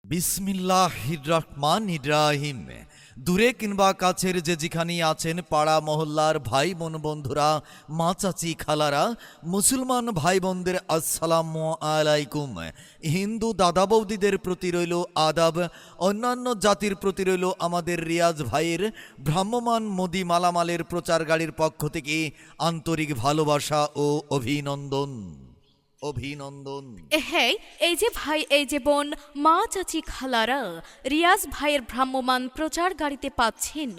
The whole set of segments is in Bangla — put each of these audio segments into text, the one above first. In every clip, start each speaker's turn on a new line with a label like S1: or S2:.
S1: বিসমিল্লাহির রহমানির রহিম। দূরে কিংবা কাছের যে যেখানেই আছেন, পাড়া মহল্লার ভাই বোন বন্ধুরা, মা চাচি খালারা, মুসলমান ভাই বোনদের আসসালামু আলাইকুম। হিন্দু দাদা বৌদিদের প্রতি রইল আদাব, অন্যান্য জাতির প্রতি রইল আমাদের রিয়াজ ভাইয়ের ভ্রাম্যমান মোদি মালামালের প্রচার গাড়ির পক্ষ থেকে আন্তরিক ভালোবাসা ও অভিনন্দন।
S2: হ্যাঁ, এই যে ভাই, এই যে বোন, মা চাচি খালারা, রিয়াজ ভাইয়ের ভ্রাম্যমান প্রচার গাড়িতে পাচ্ছেন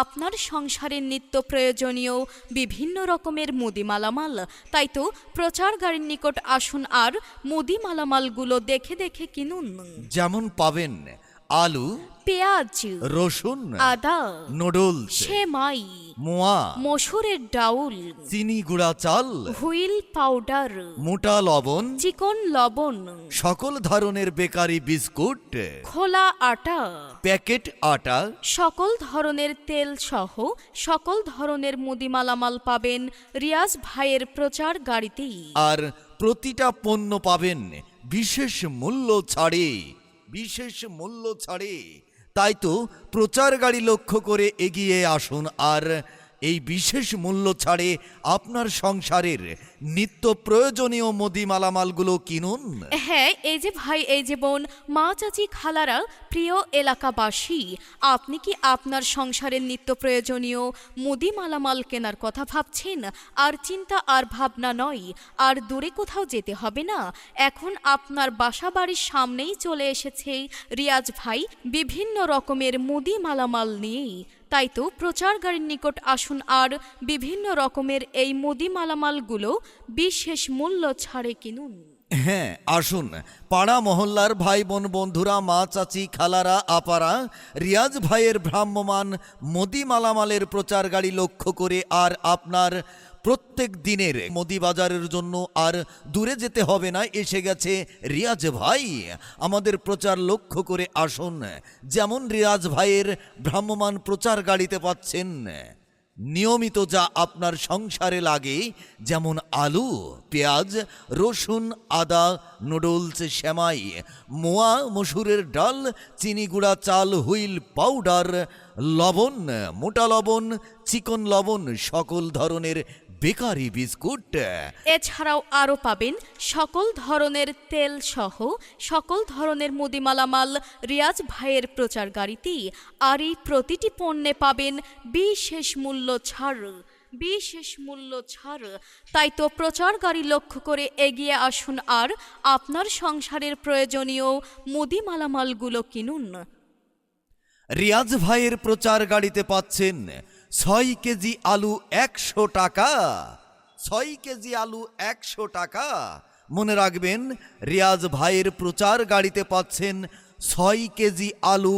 S2: আপনার সংসারের নিত্য প্রয়োজনীয় বিভিন্ন রকমের মুদি মালামাল। তাই তো প্রচার গাড়ির নিকট আসুন আর মুদি মালামালগুলো দেখে দেখে কিনুন।
S1: যেমন পাবেন আলু,
S2: পেঁয়াজ,
S1: রসুন,
S2: আদা,
S1: নুডলস,
S2: সেমাই,
S1: মোয়া,
S2: মসুরের ডাউল,
S1: চিনি গুঁড়া চাল,
S2: হুইল পাউডার,
S1: মোটা লবণ,
S2: চিকন লবণ,
S1: সকল ধরনের বেকারি বিস্কুট,
S2: খোলা আটা,
S1: প্যাকেট আটা,
S2: সকল ধরনের তেল সহ সকল ধরনের মুদি মালামাল পাবেন রিয়াজ ভাইয়ের প্রচার গাড়িতেই।
S1: আর প্রতিটা পণ্য পাবেন বিশেষ মূল্য ছাড়ে। তাই তো প্রচার গাড়ি লক্ষ্য করে এগিয়ে আসুন আর এই বিশেষ মূল্য ছাড়ে আপনার সংসারের নিত্য প্রয়োজনীয় মুদি মালামালগুলো কিনুন।
S2: হ্যাঁ, এই যে ভাই, এই যে বোন, মা চাচি খালারা, প্রিয় এলাকাবাসী, আপনি কি আপনার সংসারের নিত্য প্রয়োজনীয় মুদি মালামাল কেনার কথা ভাবছেন? আর চিন্তা আর ভাবনা নয়, আর দূরে কোথাও যেতে হবে না। এখন আপনার বাসা বাড়ির সামনেই চলে এসেছে রিয়াজ ভাই বিভিন্ন রকমের মুদি মালামাল নিয়েই। তাই তো প্রচার গাড়ির নিকট আসুন আর বিভিন্ন রকমের এই মুদি মালামালগুলো বিশেষ মূল্য ছাড়ে কিনুন।
S1: হ্যাঁ, আসুন পাড়া মহল্লার ভাই বোন বন্ধুরা, মা চাচি খালারা, আপারা, রিয়াজ ভাইয়ের ভ্রাম্যমান মুদি মালামালের প্রচার গাড়ি লক্ষ্য করে আর আপনার প্রত্যেক দিনের মুদি বাজারের জন্য আর দূরে যেতে হবে না, এসে গেছে রিয়াজ ভাই। আমাদের প্রচার লক্ষ্য করে আসুন। যেমন রিয়াজ ভাইয়ের ভ্রাম্যমান প্রচার গাড়িতে পাচ্ছেন নিয়মিত যা আপনার সংসারে লাগে, যেমন আলু, পেঁয়াজ, রসুন, আদা, নুডলস, সেমাই, মোয়া, মসুরের ডাল, চিনি গুঁড়া চাল, হুইল পাউডার, লবণ, মোটা লবণ, চিকন লবণ, সকল ধরনের বেকারি বিস্কুট।
S2: এছাড়াও আরও পাবেন সকল ধরনের তেল সহ সকল ধরনের মুদি মালামাল রিয়াজ ভাইয়ের প্রচার গাড়িতেই। আর এই প্রতিটি পণ্যে পাবেন বিশেষ মূল্য ছাড়। তাই তো প্রচার গাড়ি লক্ষ্য করে এগিয়ে আসুন আর আপনার সংসারের প্রয়োজনীয় মুদি মালামালগুলো কিনুন।
S1: রিয়াজ ভাইয়ের প্রচার গাড়িতে পাচ্ছেন 6 কেজি আলু 100 টাকা। 6 কেজি আলু 100 টাকা। মনে রাখবেন, রিয়াজ ভাইয়ের প্রচার গাড়িতে পাচ্ছেন 6 কেজি আলু